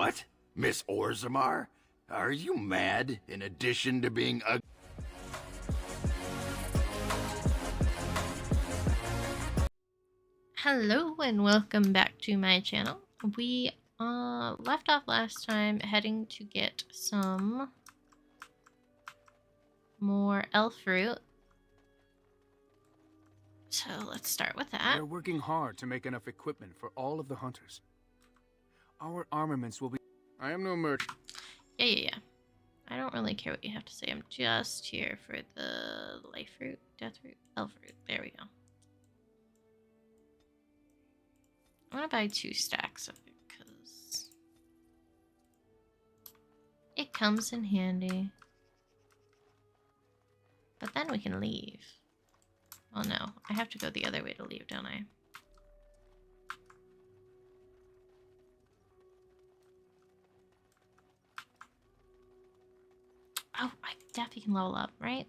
What? Miss Orzammar? Are you mad? In addition to being a... Hello and welcome back to my channel. We left off last time heading to get some more elf fruit. So let's start with that. We're working hard to make enough equipment for all of the hunters. Our armaments will be... I am no merchant. Yeah. I don't really care what you have to say. I'm just here for the life fruit, death fruit, elf fruit. There we go. I want to buy 2 stacks of it because it comes in handy. But then we can leave. Oh no, I have to go the other way to leave, don't I? Oh, I definitely can level up, right?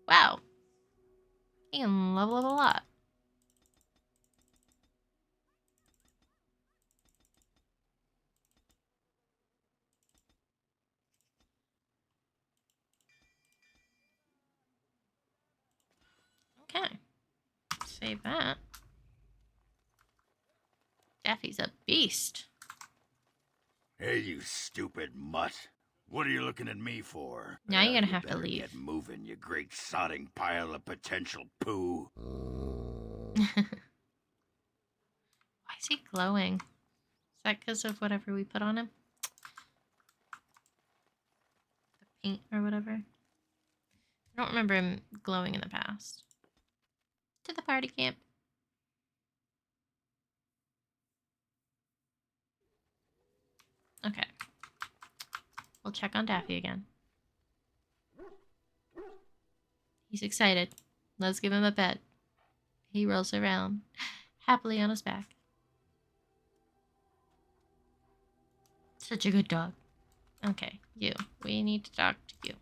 Wow. I can level up a lot. Okay. Save that. Daffy's a beast. Hey, you stupid mutt. What are you looking at me for? Now you're gonna You have to better leave. Get moving, you great sodding pile of potential poo. Why is he glowing? Is that because of whatever we put on him? The paint or whatever? I don't remember him glowing in the past. To the party camp. Okay. We'll check on Daffy again. He's excited. Let's give him a pet. He rolls around happily on his back. Such a good dog. Okay, you. We need to talk to you.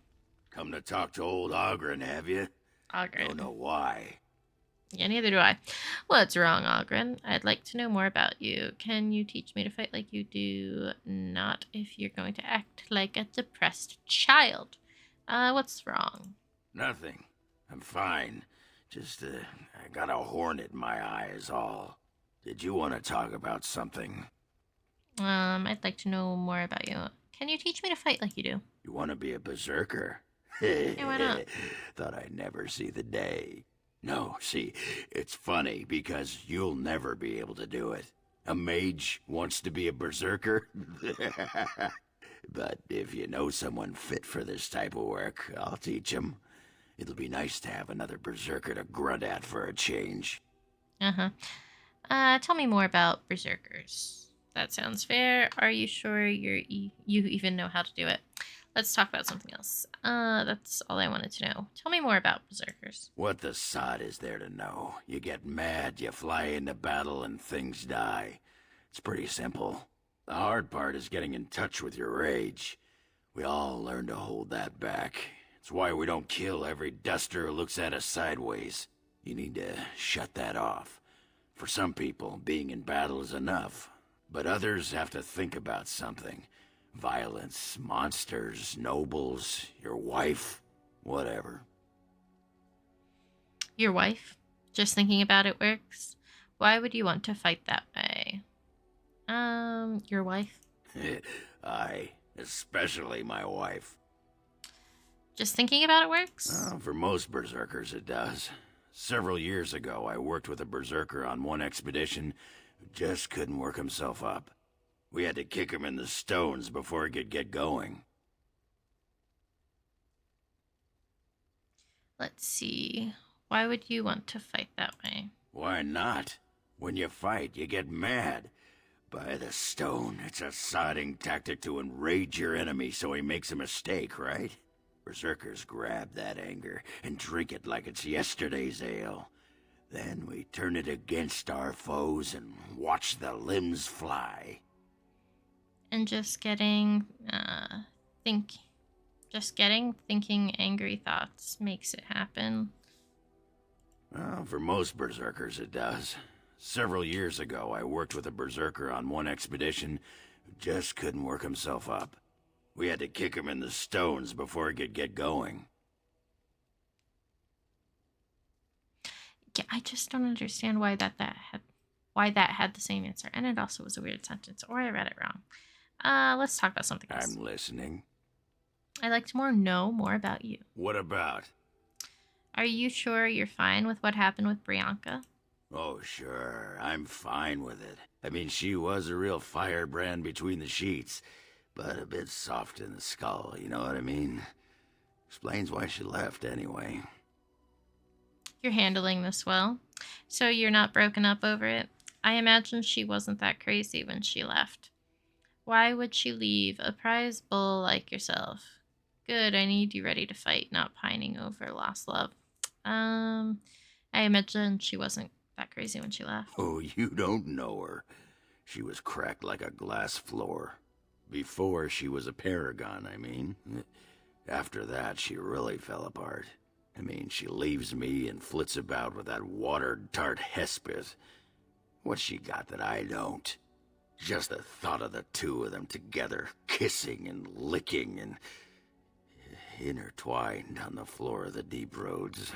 Come to talk to old Ogren, have you? Ogren. Don't know why. Yeah, neither do I. What's wrong, Ogren? I'd like to know more about you. Can you teach me to fight like you do? Not if you're going to act like a depressed child. What's wrong? Nothing. I'm fine. Just, I got a hornet in my eye is all. Did you want to talk about something? I'd like to know more about you. Can you teach me to fight like you do? You want to be a berserker? Yeah, why not? Thought I'd never see the day. No, see, it's funny because you'll never be able to do it. A mage wants to be a berserker? But if you know someone fit for this type of work, I'll teach him. It'll be nice to have another berserker to grunt at for a change. Tell me more about berserkers. That sounds fair. Are you sure you even know how to do it? Let's talk about something else. That's all I wanted to know. Tell me more about berserkers. What the sod is there to know? You get mad, you fly into battle, and things die. It's pretty simple. The hard part is getting in touch with your rage. We all learn to hold that back. It's why we don't kill every duster who looks at us sideways. You need to shut that off. For some people, being in battle is enough. But others have to think about something. Violence, monsters, nobles, your wife, whatever. Your wife? Just thinking about it works? Why would you want to fight that way? Your wife? Aye, especially my wife. Just thinking about it works? For most berserkers it does. Several years ago, I worked with a berserker on one expedition who just couldn't work himself up. We had to kick him in the stones before he could get going. Let's see. Why would you want to fight that way? Why not? When you fight, you get mad. By the stone, it's a sodding tactic to enrage your enemy so he makes a mistake, right? Berserkers grab that anger and drink it like it's yesterday's ale. Then we turn it against our foes and watch the limbs fly. And just getting, thinking angry thoughts makes it happen. Well, for most berserkers it does. Several years ago, I worked with a berserker on one expedition who just couldn't work himself up. We had to kick him in the stones before he could get going. Yeah, I just don't understand why that had the same answer, and it also was a weird sentence, or I read it wrong. Let's talk about something else. I'm listening. I'd like to know more about you. What about? Are you sure you're fine with what happened with Bianca? Oh, sure. I'm fine with it. I mean, she was a real firebrand between the sheets, but a bit soft in the skull, you know what I mean? Explains why she left, anyway. You're handling this well, so you're not broken up over it. I imagine she wasn't that crazy when she left. Why would she leave a prize bull like yourself? Good, I need you ready to fight, not pining over lost love. I imagine she wasn't that crazy when she left. Oh, you don't know her. She was cracked like a glass floor. Before she was a paragon, I mean. After that, she really fell apart. I mean, she leaves me and flits about with that water-tart Hespith. What's she got that I don't? Just the thought of the two of them together, kissing and licking and intertwined on the floor of the deep roads.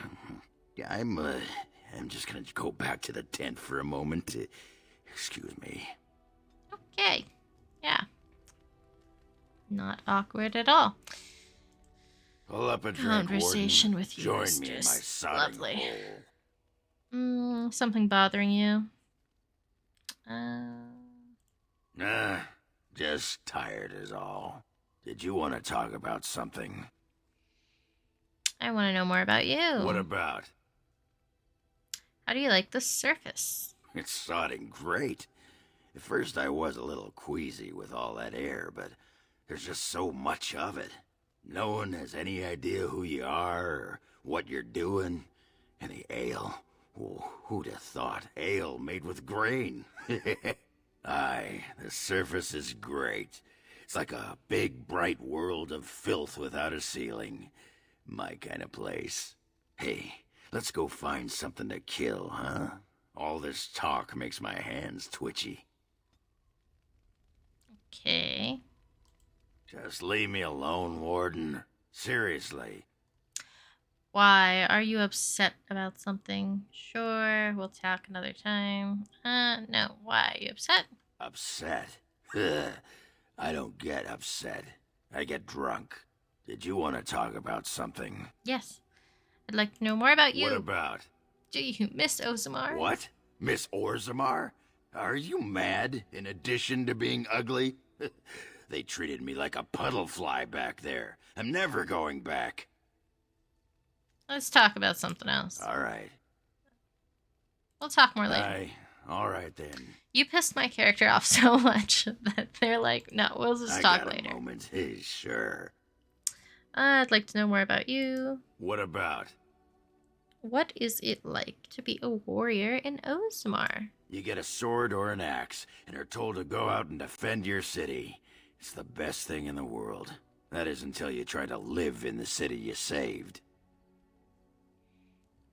I'm just gonna go back to the tent for a moment. Excuse me. Okay. Yeah. Not awkward at all. Pull up a drink, Conversation Warden. with you Join is me in my just sodding lovely. hole. Something bothering you? Nah, just tired is all. Did you want to talk about something? I want to know more about you. What about? How do you like the surface? It's sodding great. At first I was a little queasy with all that air, but there's just so much of it. No one has any idea who you are or what you're doing. And the ale. Oh, who'd have thought? Ale made with grain. Aye, the surface is great. It's like a big, bright world of filth without a ceiling. My kind of place. Hey, let's go find something to kill, huh? All this talk makes my hands twitchy. Okay. Just leave me alone, Warden. Seriously. Why? Are you upset about something? Sure, we'll talk another time. No. Why? Are you upset? Upset? I don't get upset. I get drunk. Did you want to talk about something? Yes. I'd like to know more about you. What about? Do you miss Ozamar? What? Miss Orzamar? Are you mad, in addition to being ugly? They treated me like a puddle fly back there. I'm never going back. Let's talk about something else. All right. We'll talk more later. Aye. All right, then. You pissed my character off so much that they're like, no, we'll just talk got later. A moment. Sure. I'd like to know more about you. What about? What is it like to be a warrior in Ozamar? You get a sword or an axe, and are told to go out and defend your city. It's the best thing in the world. That is until you try to live in the city you saved.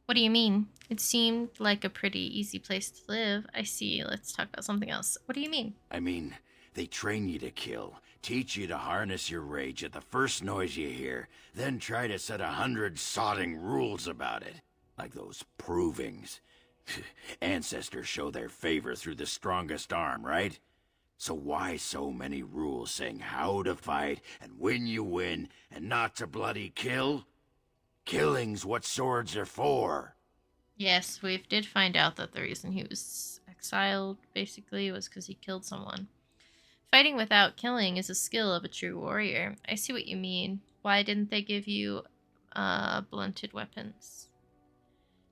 What do you mean? It seemed like a pretty easy place to live. I see. Let's talk about something else. What do you mean? I mean, they train you to kill, teach you to harness your rage at the first noise you hear, then try to set 100 sodding rules about it. Like those provings. Ancestors show their favor through the strongest arm, right? So why so many rules saying how to fight, and when you win, and not to bloody kill? Killing's what swords are for. Yes, we did find out that the reason he was exiled, basically, was because he killed someone. Fighting without killing is a skill of a true warrior. I see what you mean. Why didn't they give you, blunted weapons?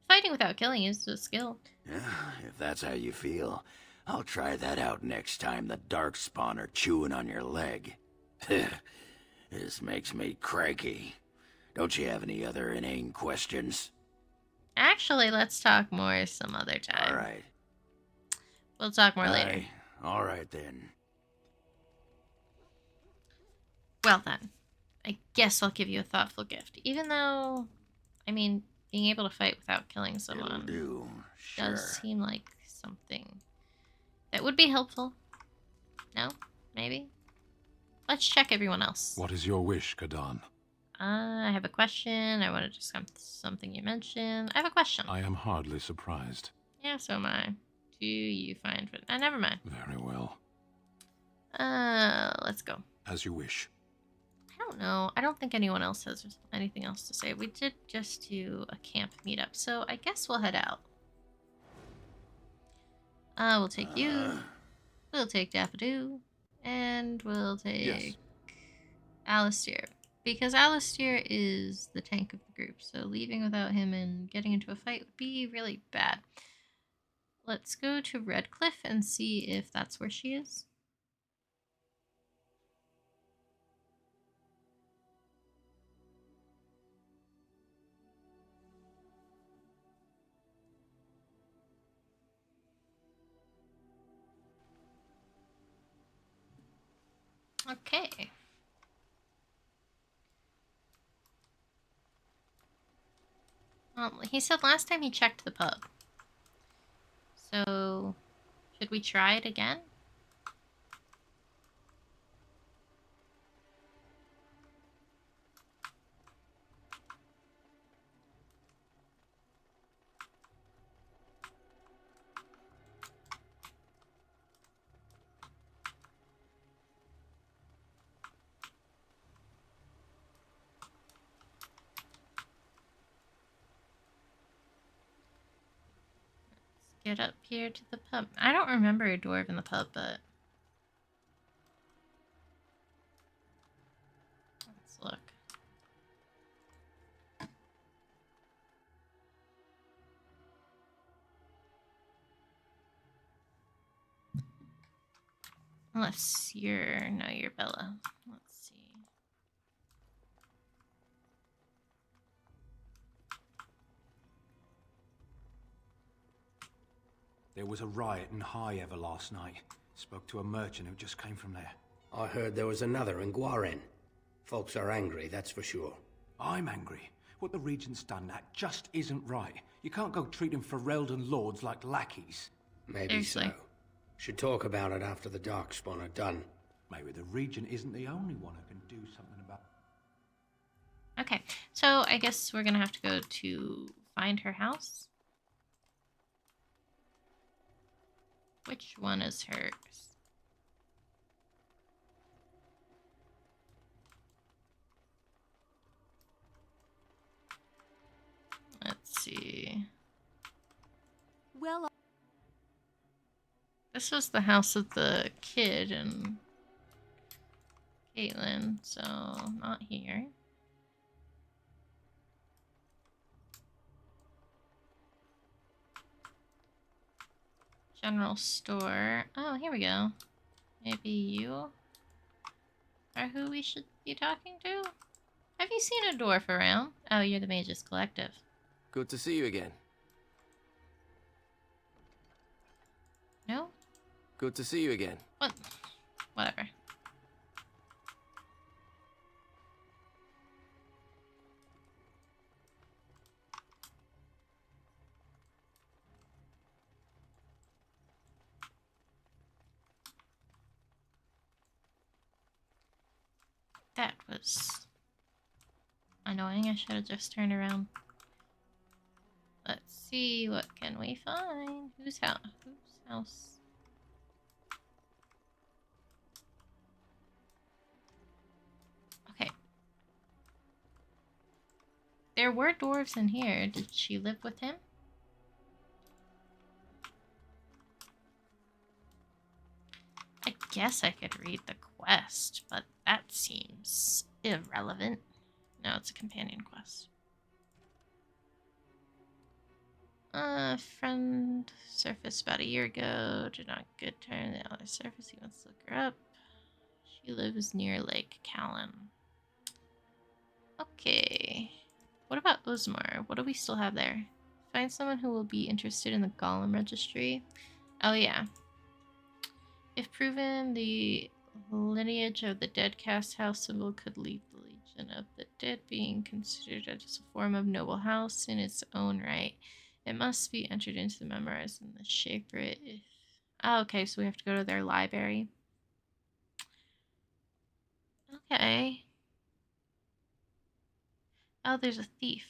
Fighting without killing is a skill. If that's how you feel, I'll try that out next time the Darkspawn are chewing on your leg. This makes me cranky. Don't you have any other inane questions? Actually, let's talk more some other time. All right. We'll talk more later. All right, then. Well then, I guess I'll give you a thoughtful gift. Even though, I mean, being able to fight without killing someone It'll do. Sure. does seem like something that would be helpful. No? maybe? Let's check everyone else. What is your wish, Kadan? I have a question. I want to discuss something you mentioned. I have a question. I am hardly surprised. Yeah, so am I. Do you find... never mind. Very well. Let's go. As you wish. I don't know. I don't think anyone else has anything else to say. We did just do a camp meetup, so I guess we'll head out. We'll take you. We'll take Daffodoo. And we'll take Alistair. Because Alistair is the tank of the group, so leaving without him and getting into a fight would be really bad. Let's go to Redcliffe and see if that's where she is. Okay. He said last time he checked the pub. So, should we try it again? Get up here to the pub. I don't remember a dwarf in the pub, but let's look. Unless you're... no, you're Bella. Let's see. There was a riot in High Ever last night. Spoke to a merchant who just came from there. I heard there was another in Guaren. Folks are angry, that's for sure. I'm angry. What the Regent's done, that just isn't right. You can't go treating Ferelden lords like lackeys. Maybe Seriously. so. Should talk about it after the Darkspawn are done. Maybe the Regent isn't the only one who can do something about it. Okay, so I guess we're gonna have to go to find her house. Which one is hers? Let's see. Well, This was the house of the kid and Caitlin, so not here. General store. Oh, here we go. Maybe you are who we should be talking to? Have you seen a dwarf around? Oh, you're the Mages Collective. Good to see you again. No? Good to see you again. What? Whatever. That was annoying. I should have just turned around. Let's see, what can we find? Whose house? Whose house? Okay. There were dwarves in here. Did she live with him? I guess I could read the quest, but that seems irrelevant. No, it's a companion quest. Friend surfaced about a year ago. Did not good turn the other surface. He wants to look her up. She lives near Lake Callan. Okay. What about Usmar? What do we still have there? Find someone who will be interested in the Golem Registry. Oh, yeah. If proven, the lineage of the dead cast house symbol could lead the Legion of the Dead being considered as a form of noble house in its own right. It must be entered into the memoirs in the Shaper. Oh, okay, so we have to go to their library. Okay. Oh, there's a thief.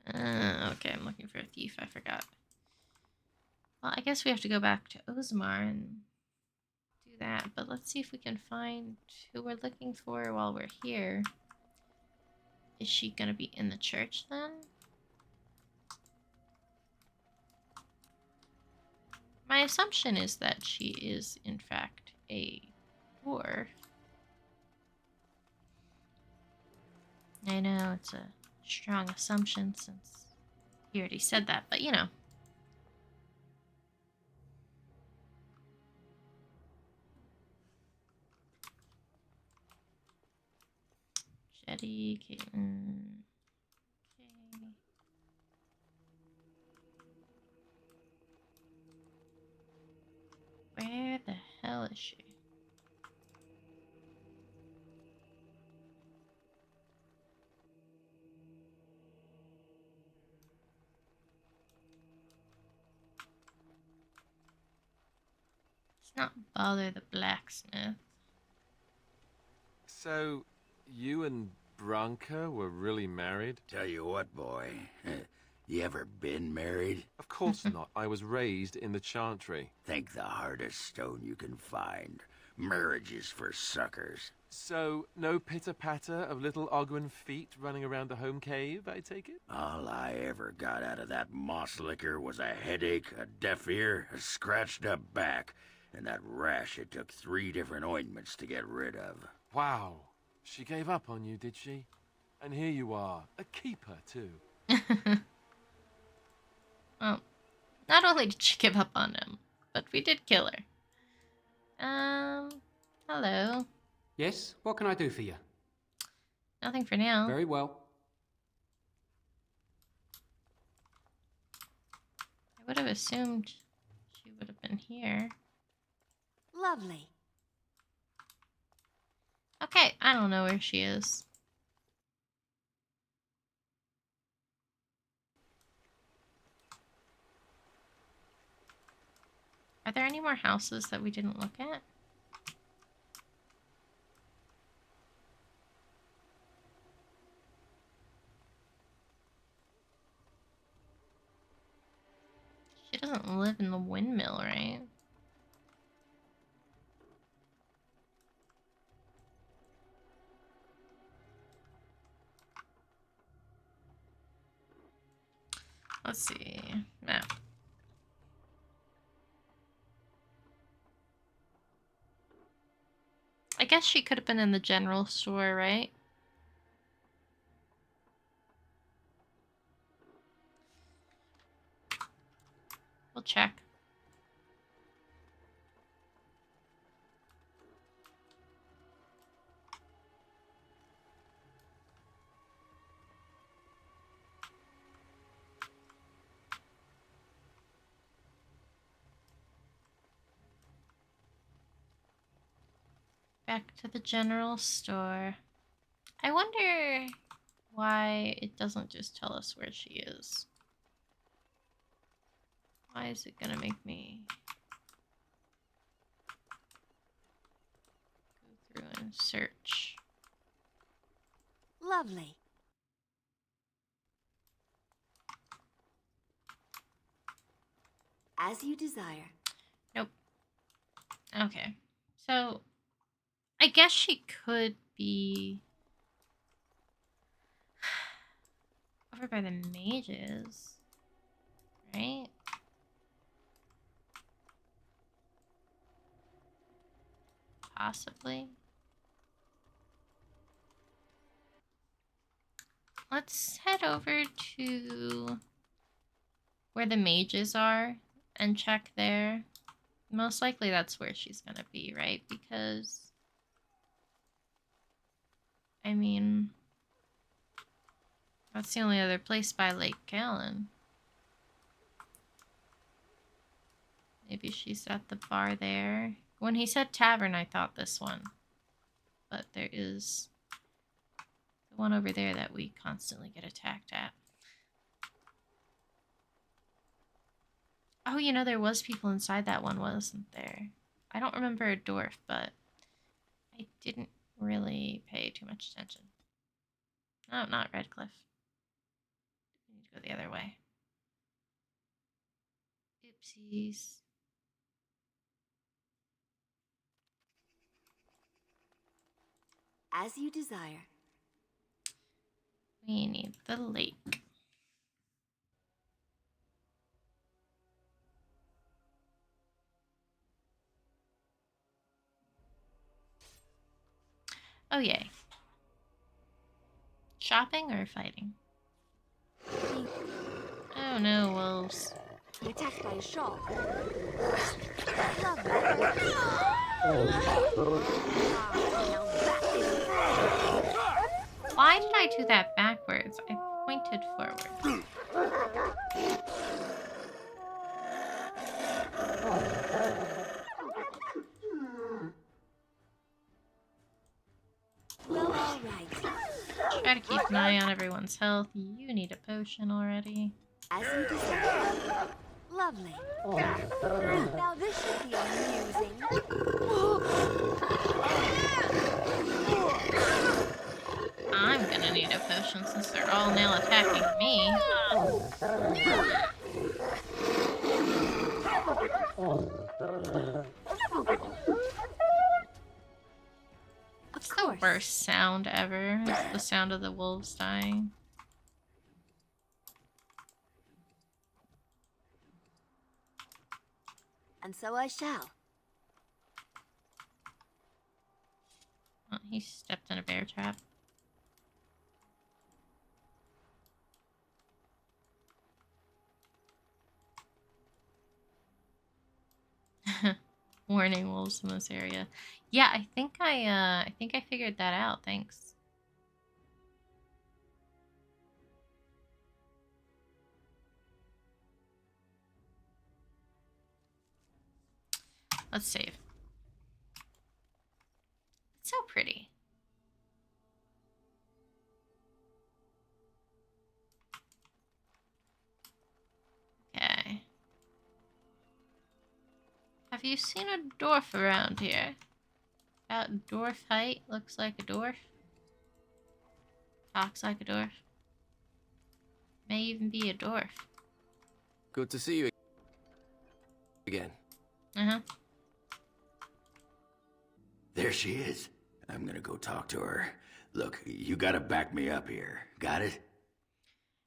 Okay, I'm looking for a thief. I forgot. Well, I guess we have to go back to Ozmar and do that. But let's see if we can find who we're looking for while we're here. Is she gonna be in the church then? My assumption is that she is, in fact, a dwarf. I know it's a strong assumption since he already said that, but you know. Jetty, Caitlin. Okay. Where the hell is she? Let's not bother the blacksmith. So, you and Branka were really married? Tell you what, boy. You ever been married? Of course not. I was raised in the Chantry. Think the hardest stone you can find. Marriage is for suckers. So, no pitter-patter of little Ogwen feet running around the home cave, I take it? All I ever got out of that moss liquor was a headache, a deaf ear, a scratched up back, and that rash it took 3 different ointments to get rid of. Wow. She gave up on you, did she? And here you are, a keeper, too. Well, not only did she give up on him, but we did kill her. Hello. Yes? What can I do for you? Nothing for now. Very well. I would have assumed she would have been here. Lovely. Okay, I don't know where she is. Are there any more houses that we didn't look at? She doesn't live in the windmill, right? Let's see. Map. I guess she could have been in the general store, right? We'll check. Back to the general store. I wonder why it doesn't just tell us where she is. Why is it gonna make me go through and search? Lovely. As you desire. Nope. Okay. So, I guess she could be over by the mages, right? Possibly. Let's head over to where the mages are and check there. Most likely that's where she's gonna be, right? Because, I mean, that's the only other place by Lake Callan. Maybe she's at the bar there. When he said tavern, I thought this one. But there is the one over there that we constantly get attacked at. Oh, there was people inside that one, wasn't there? I don't remember a dwarf, but I didn't really pay too much attention. No, not Redcliffe. I need to go the other way. Oopsies. As you desire. We need the lake. Oh, yay. Shopping or fighting? Oh no, wolves. Be attacked by a shark. Lovely. Now that is Why did I do that backwards? I pointed forward. well, all right. Try to keep an eye on everyone's health. You need a potion already. As you desire. Lovely. Now this should be amusing. I'm gonna need a potion since they're all now attacking me. Of It's the course. worst sound ever. It's the sound of the wolves dying. And so I shall. Oh, he stepped in a bear trap. Warning wolves in this area. Yeah, I think I figured that out. Thanks. Let's save. It's so pretty. Okay. Have you seen a dwarf around here? About dwarf height, looks like a dwarf. Talks like a dwarf. May even be a dwarf. Good to see you again. Uh-huh. There she is. I'm gonna go talk to her. Look, you gotta back me up here. Got it?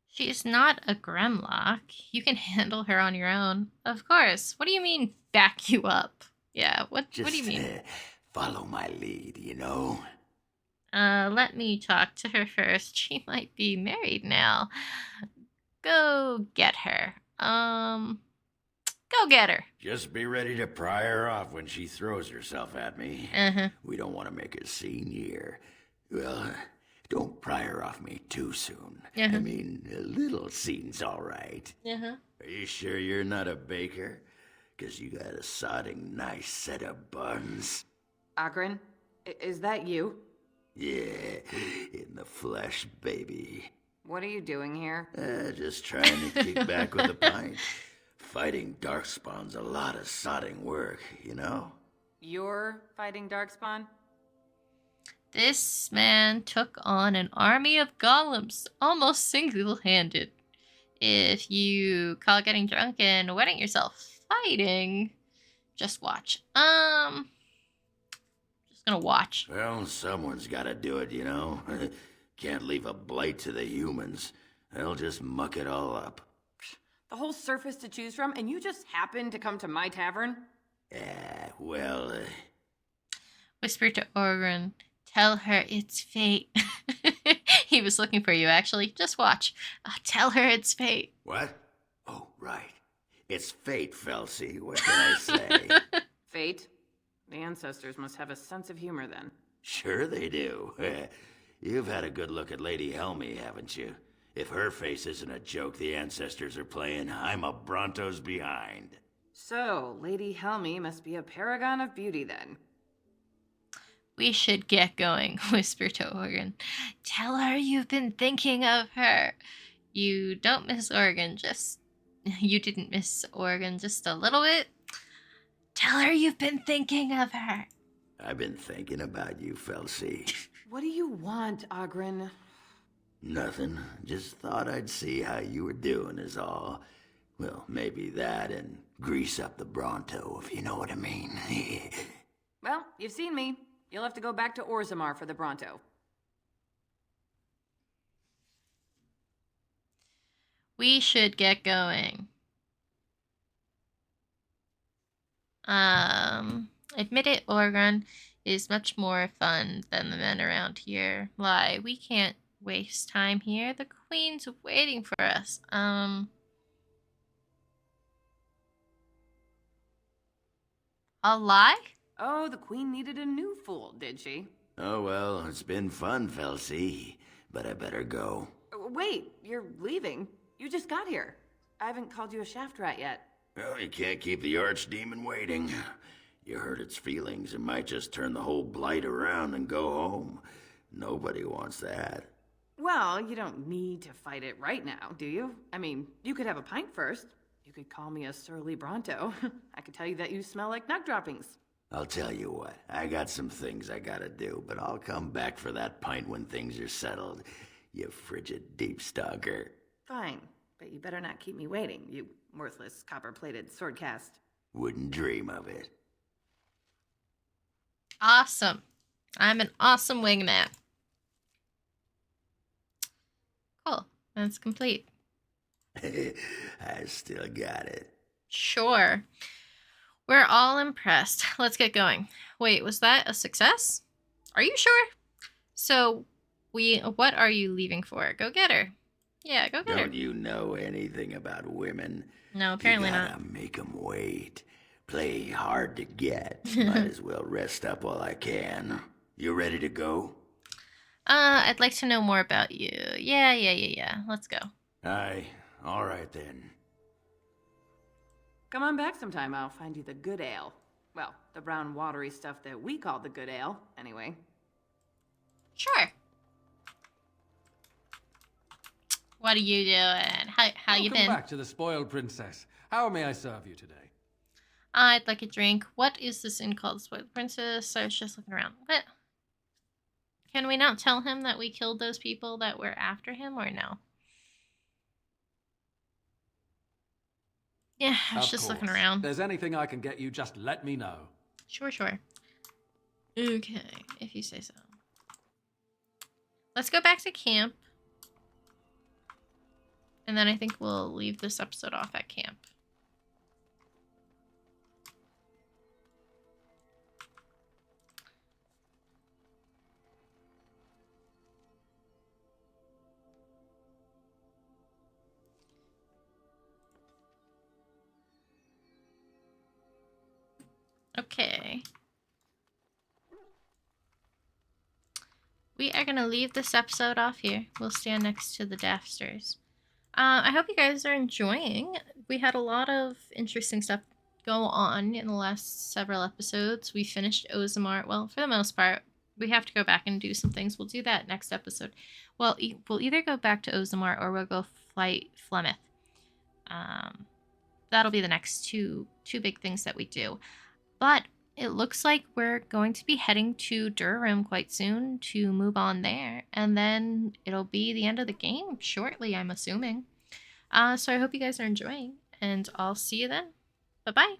She's not a Gremlock. You can handle her on your own. Of course. What do you mean, back you up? Yeah, what do you mean? Follow my lead, you know? Let me talk to her first. She might be married now. Go get her. Go get her. Just be ready to pry her off when she throws herself at me. Uh-huh. We don't want to make a scene here. Well, don't pry her off me too soon. Uh-huh. I mean, a little scene's all right. Uh-huh. Are you sure you're not a baker? 'Cause you got a sodding nice set of buns. Ogren, is that you? Yeah, in the flesh, baby. What are you doing here? Just trying to kick back with a pint. Fighting darkspawn's a lot of sodding work, you know? You're fighting Darkspawn? This man took on an army of golems almost single-handed. If you call getting drunk and wetting yourself fighting, just watch. Just gonna watch. Well, someone's gotta do it, you know? Can't leave a blight to the humans. They'll just muck it all up. The whole surface to choose from, and you just happened to come to my tavern? Well, Whisper to Orgrin. Tell her it's fate. He was looking for you, actually. Just watch. Tell her it's fate. what? Oh, right. It's fate, Felsie. What can I say? Fate? The ancestors must have a sense of humor then. Sure they do. You've had a good look at Lady Helmy, haven't you? If her face isn't a joke the ancestors are playing, I'm a Bronto's behind. So, Lady Helmy must be a paragon of beauty then. We should get going, whisper to Orgrin. Tell her you've been thinking of her. You don't miss Orgrin, just you didn't miss Oregon just a little bit? Tell her you've been thinking of her. I've been thinking about you, Felsi. What do you want, Ogren? Nothing. Just thought I'd see how you were doing is all. Well, maybe that and grease up the Bronto, if you know what I mean. Well, you've seen me. You'll have to go back to Orzammar for the Bronto. We should get going. Admit it, Oregon is much more fun than the men around here. Lie, we can't waste time here. The Queen's waiting for us. A lie? Oh, the Queen needed a new fool, did she? Oh well, it's been fun, Felsi, but I better go. Wait, you're leaving? You just got here. I haven't called you a shaft rat yet. Well, you can't keep the archdemon waiting. You hurt its feelings, it might just turn the whole blight around and go home. Nobody wants that. Well, you don't need to fight it right now, do you? I mean, you could have a pint first. You could call me a surly Bronto. I could tell you that you smell like nug droppings. I'll tell you what, I got some things I gotta do, but I'll come back for that pint when things are settled. You frigid deep stalker. Fine, but you better not keep me waiting, you worthless copper-plated sword cast. Wouldn't dream of it. Awesome. I'm an awesome wingman. Cool. That's complete. I still got it. Sure. We're all impressed. Let's get going. Wait, was that a success? Are you sure? So, what are you leaving for? Go get her. Yeah, go get her. Don't you know anything about women? No, apparently you gotta not. make 'em wait. Play hard to get. Might as well rest up while I can. You ready to go? I'd like to know more about you. Yeah. Let's go. Aye. All right then. Come on back sometime, I'll find you the good ale. Well, the brown watery stuff that we call the good ale, anyway. Sure. What are you doing? How you been? Welcome back to the Spoiled Princess. How may I serve you today? I'd like a drink. What is this inn called? Spoiled Princess? I was just looking around. What? Can we not tell him that we killed those people that were after him, or no? Yeah, I was just looking around. If there's anything I can get you, just let me know. Sure. Okay, if you say so. Let's go back to camp. And then I think we'll leave this episode off at camp. Okay. We are going to leave this episode off here. We'll stand next to the Dafters. I hope you guys are enjoying. We had a lot of interesting stuff go on in the last several episodes. We finished Orzammar. Well, for the most part, we have to go back and do some things. We'll do that next episode. Well, we'll either go back to Orzammar or we'll go fight Flemeth. That'll be the next two big things that we do. But it looks like we're going to be heading to Durham quite soon to move on there. And then it'll be the end of the game shortly, I'm assuming. So I hope you guys are enjoying. And I'll see you then. Bye-bye.